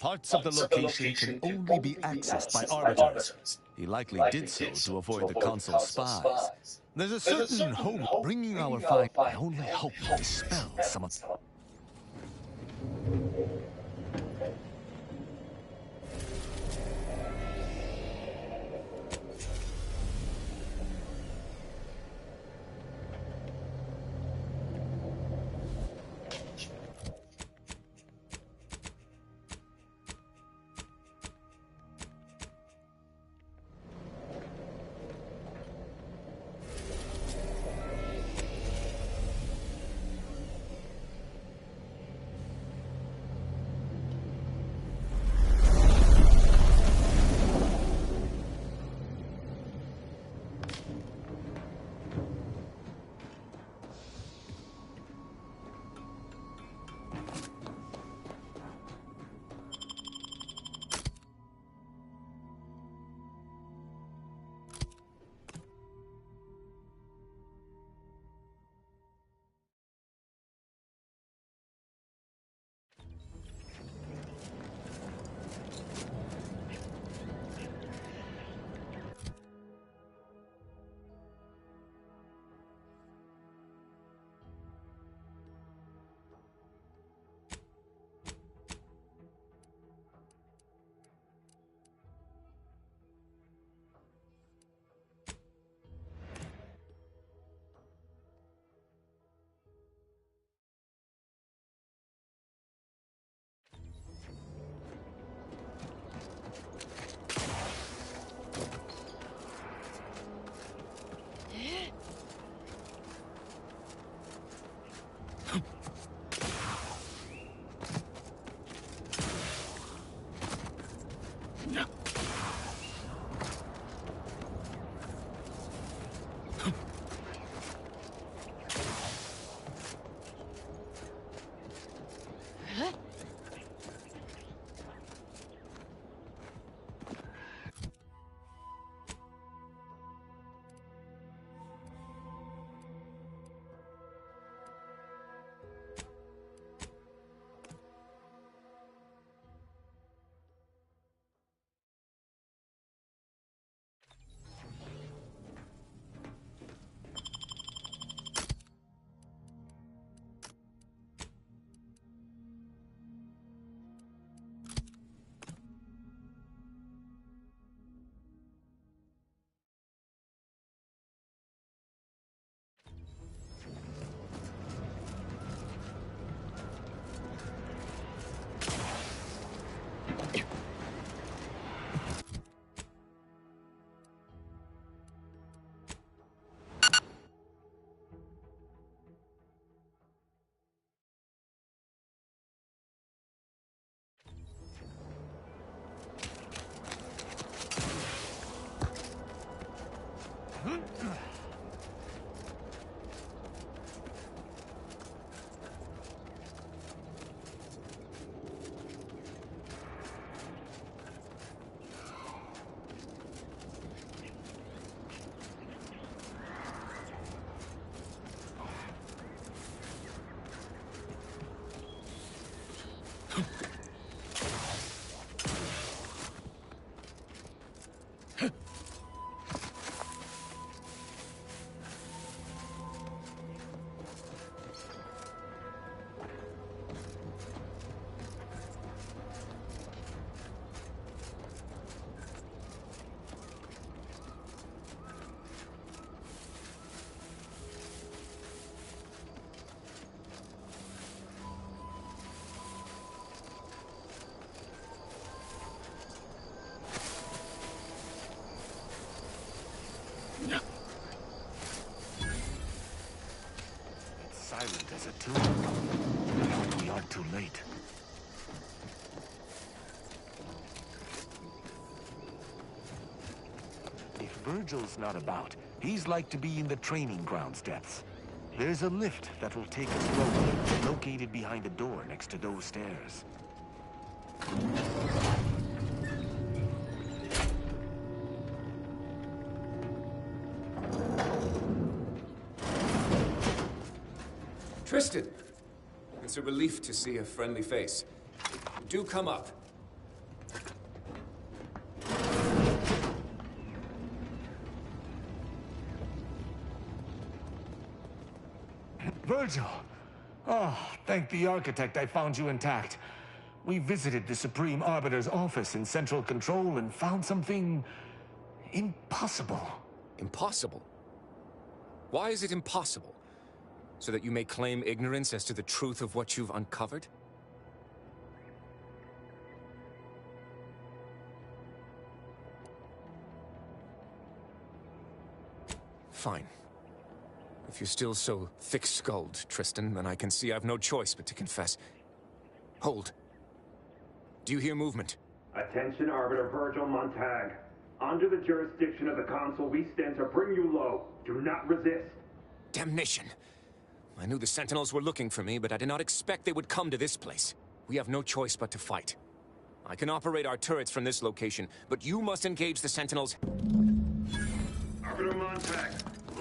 Parts of the location can only be accessed by arbiters. He likely did so to avoid the consul's spies. There's a certain hope bringing our find. I only hope to dispel some of... Silent as a tomb. I hope we aren't too late. If Virgil's not about, he's like to be in the training grounds depths. There's a lift that will take us lower, located behind the door next to those stairs. Tristan! It's a relief to see a friendly face. Do come up. Virgil! Oh, thank the architect I found you intact. We visited the Supreme Arbiter's office in Central Control and found something impossible. Impossible? Why is it impossible? So that you may claim ignorance as to the truth of what you've uncovered? Fine. If you're still so thick-skulled, Tristan, then I can see I've no choice but to confess. Hold. Do you hear movement? Attention, Arbiter Virgil Montag. Under the jurisdiction of the Council, we stand to bring you low. Do not resist. Damnation! I knew the Sentinels were looking for me, but I did not expect they would come to this place. We have no choice but to fight. I can operate our turrets from this location, but you must engage the Sentinels. Arbiter Montag,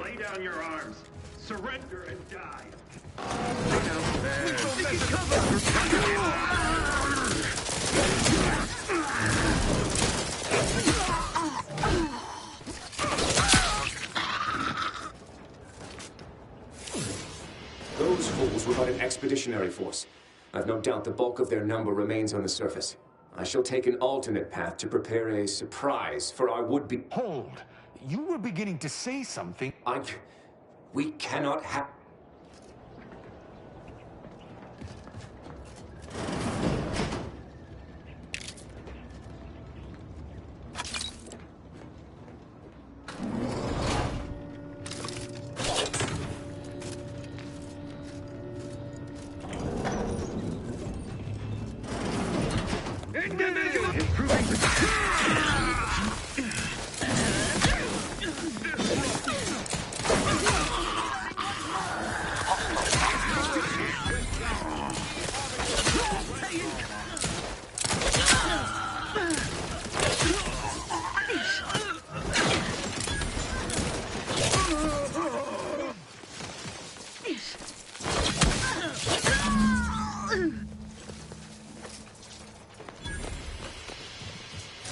lay down your arms. Surrender and die. Those fools were but an expeditionary force. I've no doubt the bulk of their number remains on the surface. I shall take an alternate path to prepare a surprise for our would-be— Hold! You were beginning to say something. We cannot have—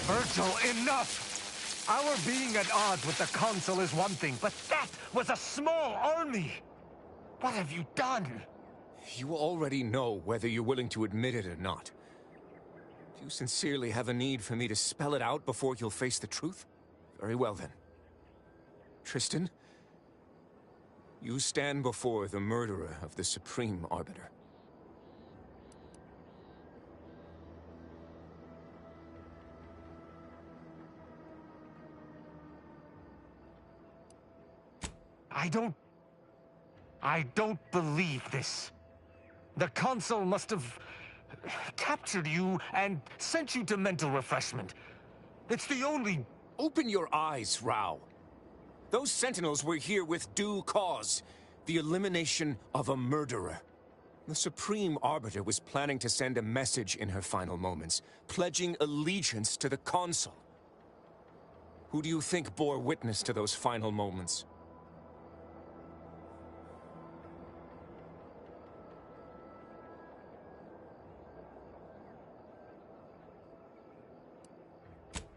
Virgil, enough! Our being at odds with the Council is one thing, but that was a small army! What have you done? You already know whether you're willing to admit it or not. Do you sincerely have a need for me to spell it out before you'll face the truth? Very well then. Tristan, you stand before the murderer of the Supreme Arbiter. I don't believe this. The Council must have captured you and sent you to mental refreshment. It's the only— Open your eyes, Rao. Those Sentinels were here with due cause. The elimination of a murderer. The Supreme Arbiter was planning to send a message in her final moments, pledging allegiance to the Council. Who do you think bore witness to those final moments?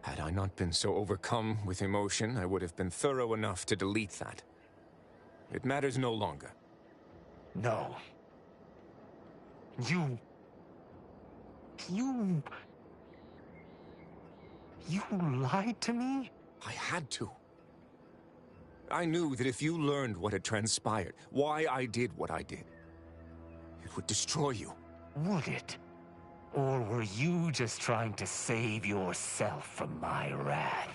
Had I not been so overcome with emotion, I would have been thorough enough to delete that. It matters no longer. No. You lied to me? I had to. I knew that if you learned what had transpired, why I did what I did, it would destroy you. Would it? Or were you just trying to save yourself from my wrath?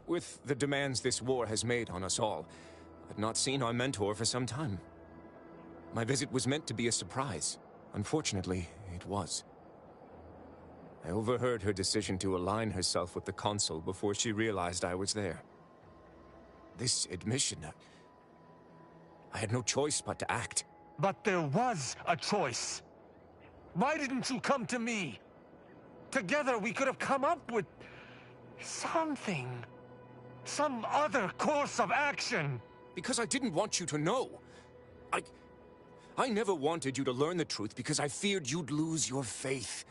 With the demands this war has made on us all, I'd not seen our mentor for some time. My visit was meant to be a surprise. Unfortunately, it was. I overheard her decision to align herself with the Council before she realized I was there. This admission, I had no choice but to act. But there was a choice. Why didn't you come to me? Together we could have come up with something. Some other course of action! Because I didn't want you to know. I never wanted you to learn the truth because I feared you'd lose your faith.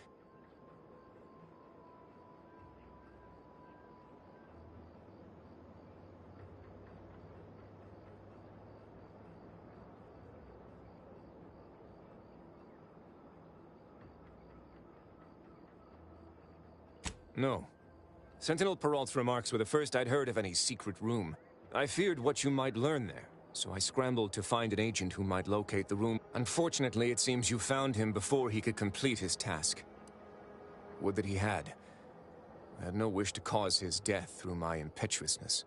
No. Sentinel Peralt's remarks were the first I'd heard of any secret room. I feared what you might learn there, so I scrambled to find an agent who might locate the room. Unfortunately, it seems you found him before he could complete his task. Would that he had. I had no wish to cause his death through my impetuousness.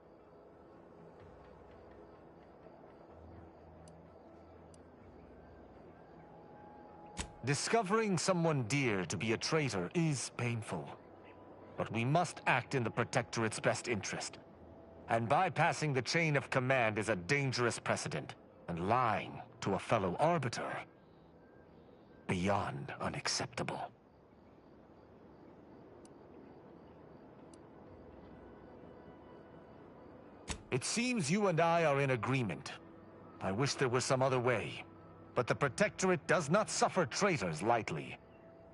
Discovering someone dear to be a traitor is painful. But we must act in the Protectorate's best interest. And bypassing the chain of command is a dangerous precedent. And lying to a fellow Arbiter, beyond unacceptable. It seems you and I are in agreement. I wish there was some other way. But the Protectorate does not suffer traitors lightly.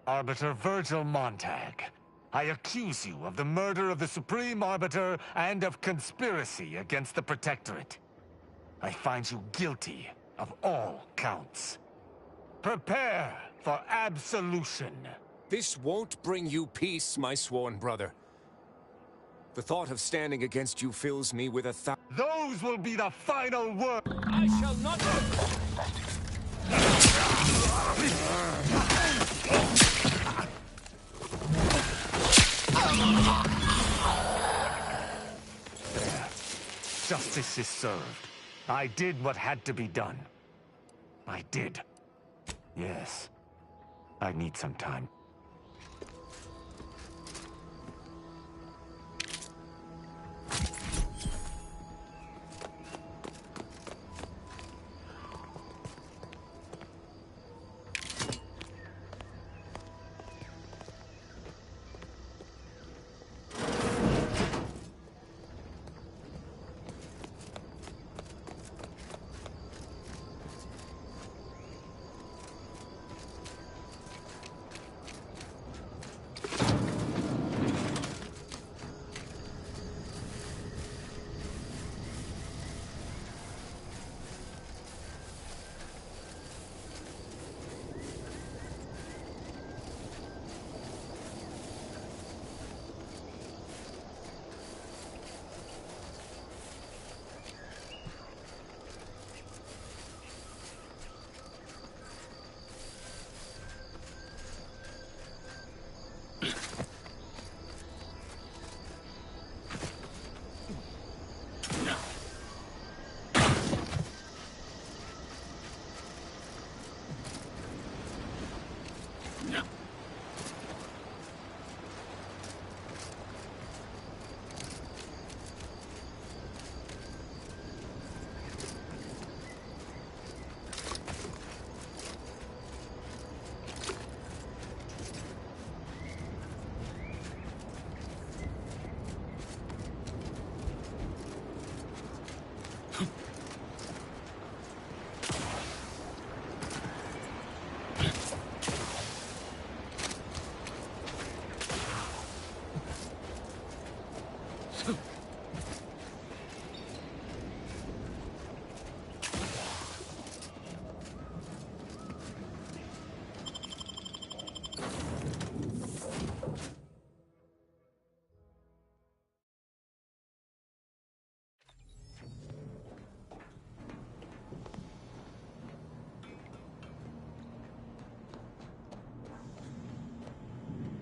Arbiter Virgil Montag, I accuse you of the murder of the Supreme Arbiter and of conspiracy against the Protectorate. I find you guilty of all counts. Prepare for absolution. This won't bring you peace, my sworn brother. The thought of standing against you fills me with a Those will be the final words. I shall not... There. Justice is served. I did what had to be done. I did. Yes. I need some time.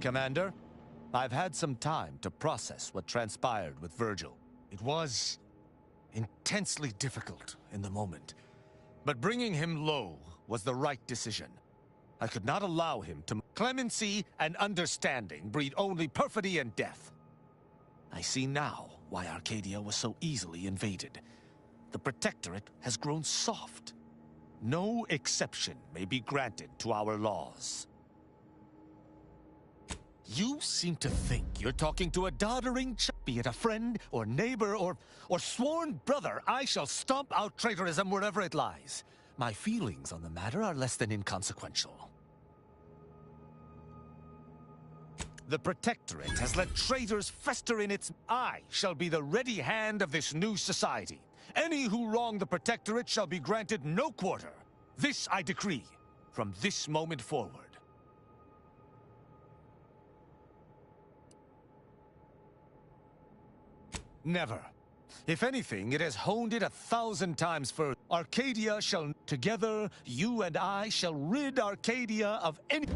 Commander, I've had some time to process what transpired with Virgil. It was intensely difficult in the moment, but bringing him low was the right decision. I could not allow him to... Clemency and understanding breed only perfidy and death. I see now why Arcadia was so easily invaded. The Protectorate has grown soft. No exception may be granted to our laws. You seem to think you're talking to a doddering be it a friend, or neighbor, or sworn brother. I shall stomp out traitorism wherever it lies. My feelings on the matter are less than inconsequential. The Protectorate has let traitors fester in its... I shall be the ready hand of this new society. Any who wrong the Protectorate shall be granted no quarter. This I decree, from this moment forward. Never. If anything, it has honed it 1,000 times further. Arcadia shall... Together, you and I shall rid Arcadia of any...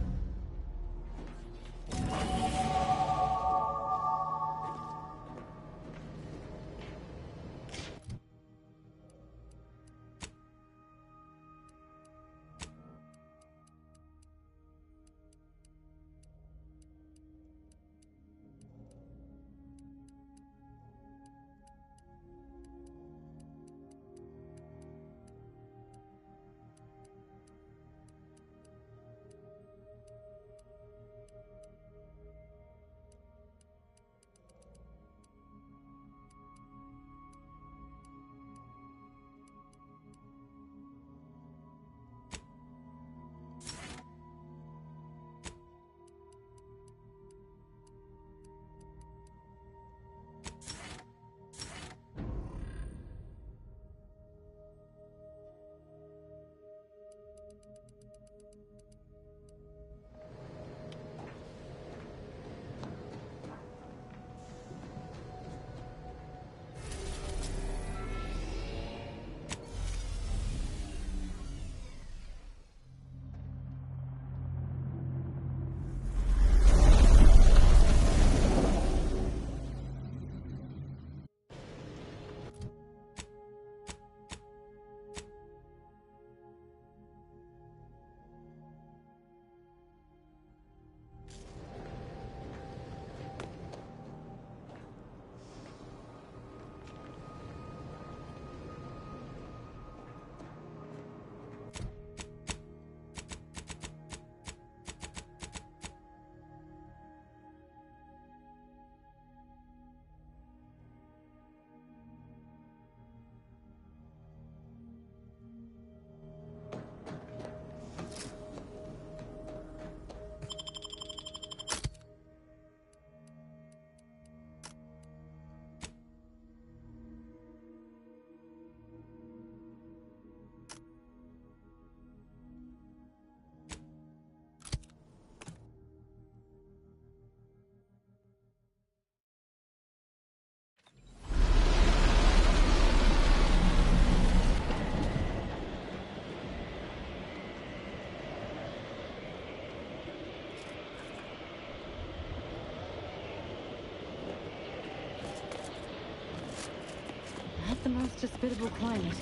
Not the most hospitable climate.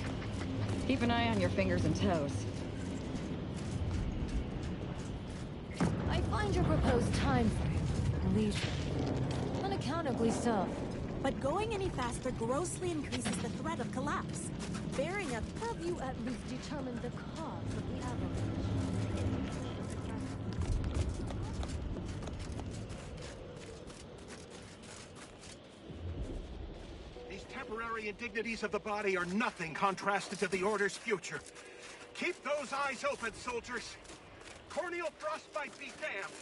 Keep an eye on your fingers and toes. I find your proposed time frame leisurely. Unaccountably so. But going any faster grossly increases the threat of collapse. Bearing a... Have you at least determined the cause of the avalanche? These temporary indignities of the body are nothing contrasted to the Order's future. Keep those eyes open, soldiers. Corneal frostbite be damned.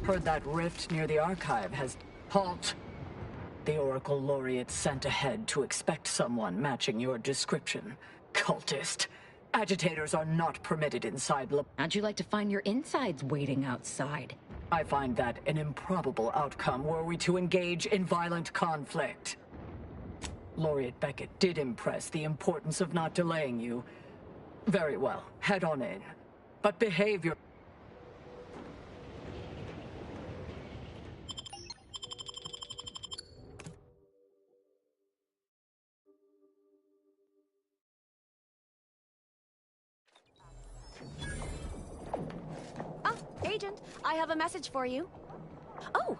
Heard that rift near the archive has... Halt! The Oracle Laureate sent ahead to expect someone matching your description. Cultist. Agitators are not permitted inside. How'd you like to find your insides waiting outside? I find that an improbable outcome were we to engage in violent conflict. Laureate Beckett did impress the importance of not delaying you. Very well, head on in. But behave your... Ah, Agent, I have a message for you. Oh,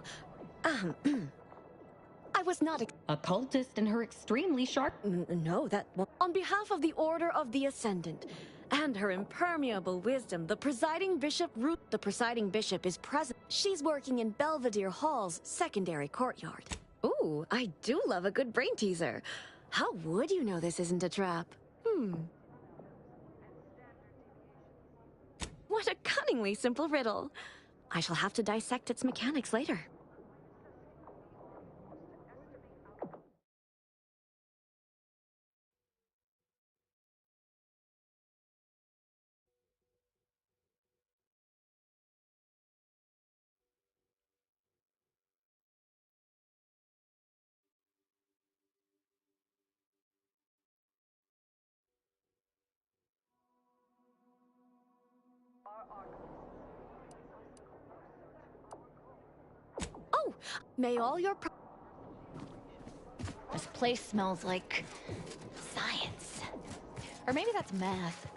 I was not A cultist and her extremely sharp... No, that won't. On behalf of the Order of the Ascendant and her impermeable wisdom, the presiding bishop is present. She's working in Belvedere Hall's secondary courtyard. Ooh, I do love a good brain teaser. How would you know this isn't a trap? What a cunningly simple riddle. I shall have to dissect its mechanics later. Oh, may all your This place smells like... science. Or maybe that's math.